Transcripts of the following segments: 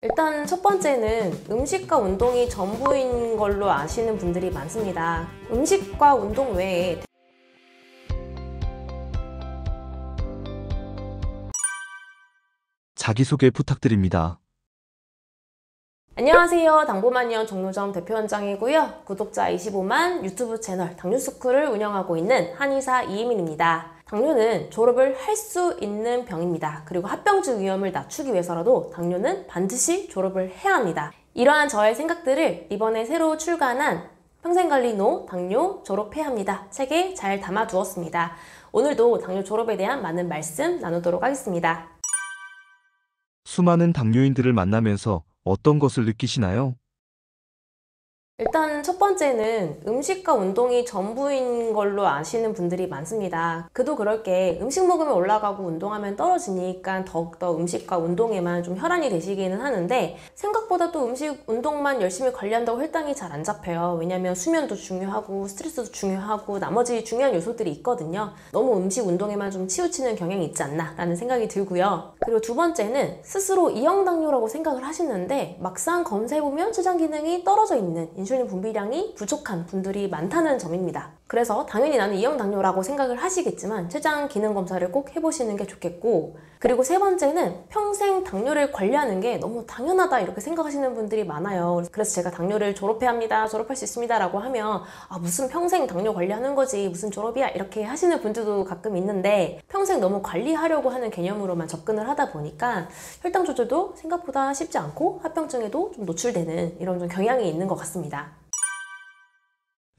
일단 첫 번째는 음식과 운동이 전부인 걸로 아시는 분들이 많습니다. 음식과 운동 외에 자기소개 부탁드립니다. 안녕하세요. 당보마니언 종로점 대표원장이고요. 구독자 25만 유튜브 채널 당뇨스쿨을 운영하고 있는 한의사 이혜민입니다. 당뇨는 졸업을 할 수 있는 병입니다. 그리고 합병증 위험을 낮추기 위해서라도 당뇨는 반드시 졸업을 해야 합니다. 이러한 저의 생각들을 이번에 새로 출간한 평생관리노 당뇨 졸업해야 합니다 책에 잘 담아두었습니다. 오늘도 당뇨 졸업에 대한 많은 말씀 나누도록 하겠습니다. 수많은 당뇨인들을 만나면서 어떤 것을 느끼시나요? 일단 첫 번째는 음식과 운동이 전부인 걸로 아시는 분들이 많습니다. 그도 그럴 게 음식 먹으면 올라가고 운동하면 떨어지니까 더욱더 음식과 운동에만 좀 혈안이 되시기는 하는데, 생각보다 또 음식, 운동만 열심히 관리한다고 혈당이 잘 안 잡혀요. 왜냐면 수면도 중요하고 스트레스도 중요하고 나머지 중요한 요소들이 있거든요. 너무 음식, 운동에만 좀 치우치는 경향이 있지 않나 라는 생각이 들고요. 그리고 두 번째는 스스로 이형당뇨라고 생각을 하시는데 막상 검사해보면 췌장 기능이 떨어져 있는, 인슐린 분비량이 부족한 분들이 많다는 점입니다. 그래서 당연히 나는 이형당뇨라고 생각을 하시겠지만 췌장 기능 검사를 꼭 해보시는 게 좋겠고, 그리고 세 번째는 평생 당뇨를 관리하는 게 너무 당연하다 이렇게 생각하시는 분들이 많아요. 그래서 제가 당뇨를 졸업해야 합니다, 졸업할 수 있습니다 라고 하면 무슨 평생 당뇨 관리하는 거지, 무슨 졸업이야 이렇게 하시는 분들도 가끔 있는데, 평생 너무 관리하려고 하는 개념으로만 접근을 하다 보니까 혈당 조절도 생각보다 쉽지 않고 합병증에도 좀 노출되는 이런 좀 경향이 있는 것 같습니다.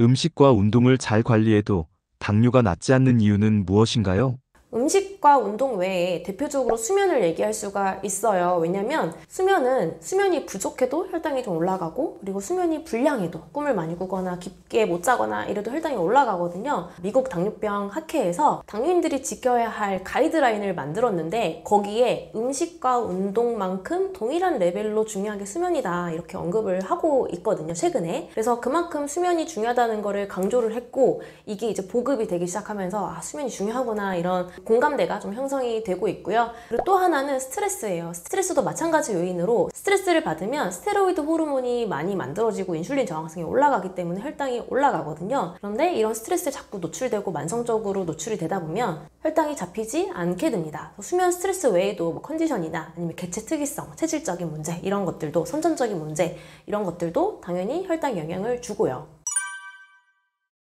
음식과 운동을 잘 관리해도 당뇨가 낫지 않는 이유는 무엇인가요? 음식과 운동 외에 대표적으로 수면을 얘기할 수가 있어요. 왜냐면 수면이 부족해도 혈당이 좀 올라가고, 그리고 수면이 불량해도 꿈을 많이 꾸거나 깊게 못 자거나 이래도 혈당이 올라가거든요. 미국 당뇨병 학회에서 당뇨인들이 지켜야 할 가이드라인을 만들었는데 거기에 음식과 운동만큼 동일한 레벨로 중요한 게 수면이다 이렇게 언급을 하고 있거든요, 최근에. 그래서 그만큼 수면이 중요하다는 거를 강조를 했고, 이게 이제 보급이 되기 시작하면서 수면이 중요하구나 이런 공감대가 좀 형성이 되고 있고요. 그리고 또 하나는 스트레스예요. 스트레스도 마찬가지 요인으로, 스트레스를 받으면 스테로이드 호르몬이 많이 만들어지고 인슐린 저항성이 올라가기 때문에 혈당이 올라가거든요. 그런데 이런 스트레스에 자꾸 노출되고 만성적으로 노출이 되다 보면 혈당이 잡히지 않게 됩니다. 수면 스트레스 외에도 뭐 컨디션이나 아니면 개체 특이성, 체질적인 문제 이런 것들도, 선천적인 문제 이런 것들도 당연히 혈당에 영향을 주고요.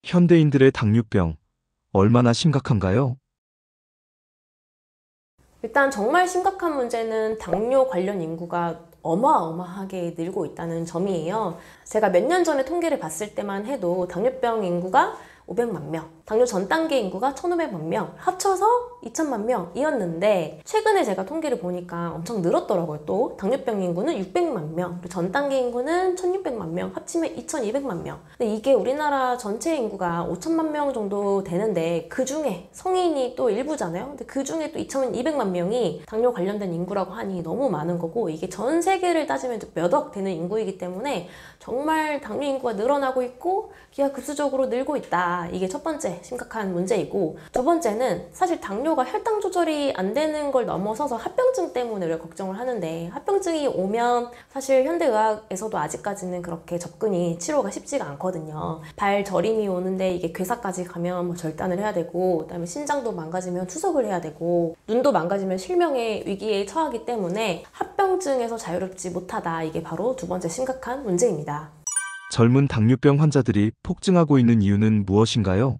현대인들의 당뇨병, 얼마나 심각한가요? 일단 정말 심각한 문제는 당뇨 관련 인구가 어마어마하게 늘고 있다는 점이에요. 제가 몇 년 전에 통계를 봤을 때만 해도 당뇨병 인구가 500만 명, 당뇨 전 단계 인구가 1,500만 명, 합쳐서 2,000만 명이었는데 최근에 제가 통계를 보니까 엄청 늘었더라고요. 또 당뇨병 인구는 600만 명, 전 단계 인구는 1,600만 명, 합치면 2,200만 명. 근데 이게 우리나라 전체 인구가 5천만 명 정도 되는데 그 중에 성인이 또 일부잖아요. 근데 그 중에 또 2,200만 명이 당뇨 관련된 인구라고 하니 너무 많은 거고, 이게 전 세계를 따지면 몇 억 되는 인구이기 때문에 정말 당뇨 인구가 늘어나고 있고 기하급수적으로 늘고 있다. 이게 첫 번째 심각한 문제이고, 두 번째는 사실 당뇨가 혈당 조절이 안 되는 걸 넘어서서 합병증 때문에 우리가 걱정을 하는데, 합병증이 오면 사실 현대의학에서도 아직까지는 그렇게 접근이, 치료가 쉽지가 않거든요. 발 저림이 오는데 이게 괴사까지 가면 뭐 절단을 해야 되고, 그다음에 신장도 망가지면 투석을 해야 되고, 눈도 망가지면 실명의 위기에 처하기 때문에 합병증에서 자유롭지 못하다. 이게 바로 두 번째 심각한 문제입니다. 젊은 당뇨병 환자들이 폭증하고 있는 이유는 무엇인가요?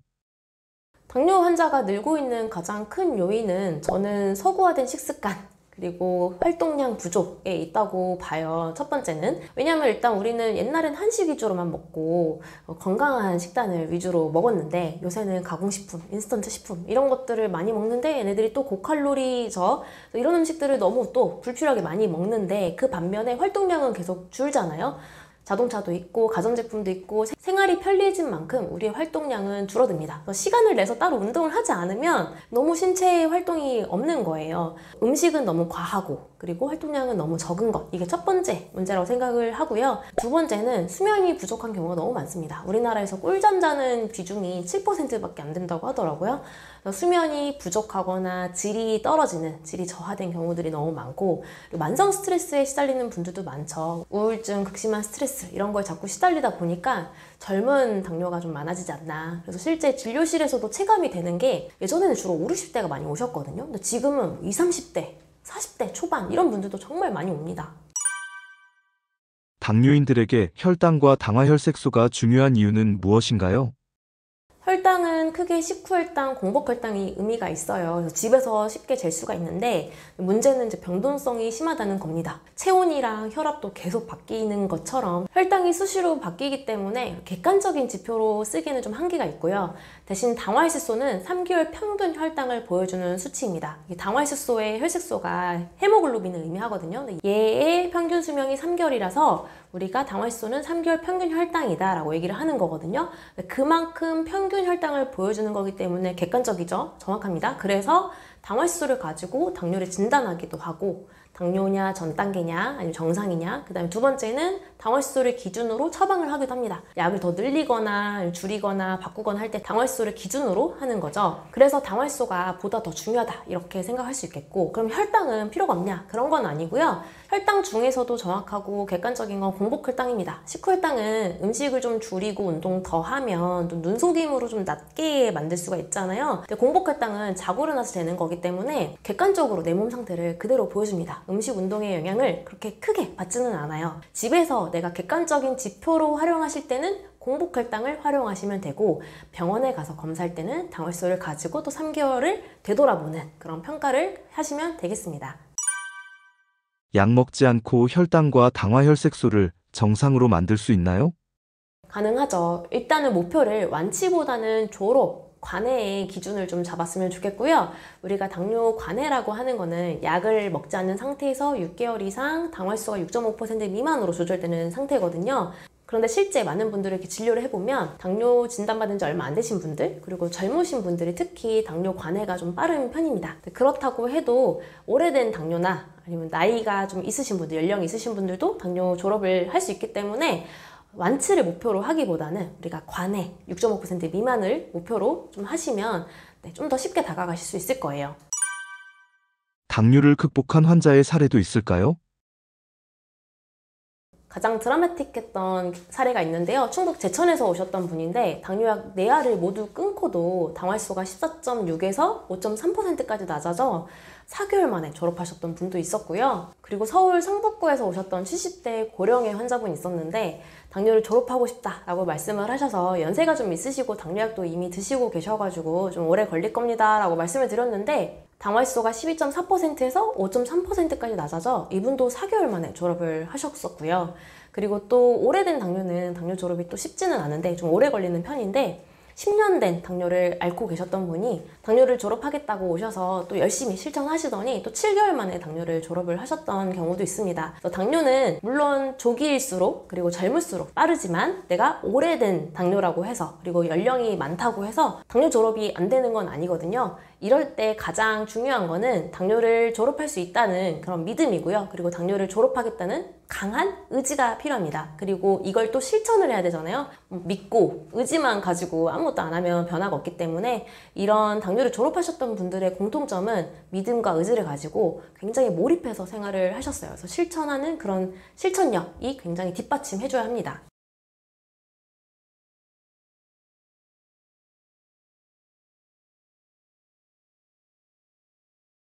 당뇨 환자가 늘고 있는 가장 큰 요인은 저는 서구화된 식습관, 그리고 활동량 부족에 있다고 봐요. 첫 번째는. 왜냐면 일단 우리는 옛날엔 한식 위주로만 먹고 건강한 식단을 위주로 먹었는데, 요새는 가공식품, 인스턴트 식품 이런 것들을 많이 먹는데, 얘네들이 또 고칼로리죠. 이런 음식들을 너무 또 불필요하게 많이 먹는데, 그 반면에 활동량은 계속 줄잖아요. 자동차도 있고 가전제품도 있고 생활이 편리해진 만큼 우리의 활동량은 줄어듭니다. 시간을 내서 따로 운동을 하지 않으면 너무 신체의 활동이 없는 거예요. 음식은 너무 과하고, 그리고 활동량은 너무 적은 것, 이게 첫 번째 문제라고 생각을 하고요. 두 번째는 수면이 부족한 경우가 너무 많습니다. 우리나라에서 꿀잠 자는 비중이 7%밖에 안 된다고 하더라고요. 수면이 부족하거나 질이 떨어지는, 질이 저하된 경우들이 너무 많고, 만성 스트레스에 시달리는 분들도 많죠. 우울증, 극심한 스트레스 이런 거에 자꾸 시달리다 보니까 젊은 당뇨가 좀 많아지지 않나. 그래서 실제 진료실에서도 체감이 되는 게, 예전에는 주로 5, 60대가 많이 오셨거든요. 근데 지금은 20, 30대, 40대 초반 이런 분들도 정말 많이 옵니다. 당뇨인들에게 혈당과 당화혈색소가 중요한 이유는 무엇인가요? 혈당은 크게 식후혈당, 공복혈당이 의미가 있어요. 그래서 집에서 쉽게 잴 수가 있는데, 문제는 이제 병동성이 심하다는 겁니다. 체온이랑 혈압도 계속 바뀌는 것처럼 혈당이 수시로 바뀌기 때문에 객관적인 지표로 쓰기는 좀 한계가 있고요. 대신 당화혈색소는 3개월 평균 혈당을 보여주는 수치입니다. 이 당화혈색소의 혈색소가 헤모글로빈을 의미하거든요. 얘의 평균 수명이 3개월이라서 우리가 당화혈색소는 3개월 평균 혈당이다 라고 얘기를 하는 거거든요. 그만큼 평균 혈당을 보여주는 거기 때문에 객관적이죠. 정확합니다. 그래서 당화혈색소를 가지고 당뇨를 진단하기도 하고, 당뇨냐, 전 단계냐, 아니면 정상이냐. 그 다음에 두 번째는 당화혈색소를 기준으로 처방을 하기도 합니다. 약을 더 늘리거나 줄이거나 바꾸거나 할 때 당화혈색소를 기준으로 하는 거죠. 그래서 당화혈색소가 보다 더 중요하다 이렇게 생각할 수 있겠고, 그럼 혈당은 필요가 없냐? 그런 건 아니고요. 혈당 중에서도 정확하고 객관적인 건 공복혈당입니다. 식후혈당은 음식을 좀 줄이고 운동 더 하면 또 눈속임으로 좀 낮게 만들 수가 있잖아요. 근데 공복혈당은 자고 일어나서 되는 거기 때문에 객관적으로 내 몸 상태를 그대로 보여줍니다. 음식, 운동의 영향을 그렇게 크게 받지는 않아요. 집에서 내가 객관적인 지표로 활용하실 때는 공복혈당을 활용하시면 되고, 병원에 가서 검사할 때는 당화혈색소를 가지고 또 3개월을 되돌아보는 그런 평가를 하시면 되겠습니다. 약 먹지 않고 혈당과 당화혈색소를 정상으로 만들 수 있나요? 가능하죠. 일단은 목표를 완치보다는 졸업, 관해의 기준을 좀 잡았으면 좋겠고요. 우리가 당뇨 관해라고 하는 거는 약을 먹지 않는 상태에서 6개월 이상 당화혈색소가 6.5% 미만으로 조절되는 상태거든요. 그런데 실제 많은 분들을 이렇게 진료를 해보면 당뇨 진단받은 지 얼마 안 되신 분들, 그리고 젊으신 분들이 특히 당뇨 관해가 좀 빠른 편입니다. 그렇다고 해도 오래된 당뇨나 아니면 나이가 좀 있으신 분들, 연령이 있으신 분들도 당뇨 졸업을 할 수 있기 때문에 완치를 목표로 하기보다는 우리가 관해 6.5% 미만을 목표로 좀 하시면 좀 더 쉽게 다가가실 수 있을 거예요. 당뇨를 극복한 환자의 사례도 있을까요? 가장 드라마틱했던 사례가 있는데요. 충북 제천에서 오셨던 분인데, 당뇨약 4알을 모두 끊고도 당화혈색소가 14.6에서 5.3%까지 낮아져 4개월 만에 졸업하셨던 분도 있었고요. 그리고 서울 성북구에서 오셨던 70대 고령의 환자분이 있었는데, 당뇨를 졸업하고 싶다라고 말씀을 하셔서 연세가 좀 있으시고 당뇨약도 이미 드시고 계셔가지고 좀 오래 걸릴 겁니다 라고 말씀을 드렸는데, 당화혈색소가 12.4%에서 5.3%까지 낮아져 이분도 4개월 만에 졸업을 하셨었고요. 그리고 또 오래된 당뇨는 당뇨 졸업이 또 쉽지는 않은데 좀 오래 걸리는 편인데, 10년 된 당뇨를 앓고 계셨던 분이 당뇨를 졸업하겠다고 오셔서 또 열심히 실천하시더니 또 7개월 만에 당뇨를 졸업을 하셨던 경우도 있습니다. 그래서 당뇨는 물론 조기일수록 그리고 젊을수록 빠르지만, 내가 오래된 당뇨라고 해서 그리고 연령이 많다고 해서 당뇨 졸업이 안 되는 건 아니거든요. 이럴 때 가장 중요한 거는 당뇨를 졸업할 수 있다는 그런 믿음이고요. 그리고 당뇨를 졸업하겠다는 강한 의지가 필요합니다. 그리고 이걸 또 실천을 해야 되잖아요. 믿고 의지만 가지고 아무것도 안 하면 변화가 없기 때문에, 이런 당뇨를 졸업하셨던 분들의 공통점은 믿음과 의지를 가지고 굉장히 몰입해서 생활을 하셨어요. 그래서 실천하는 그런 실천력이 굉장히 뒷받침해줘야 합니다.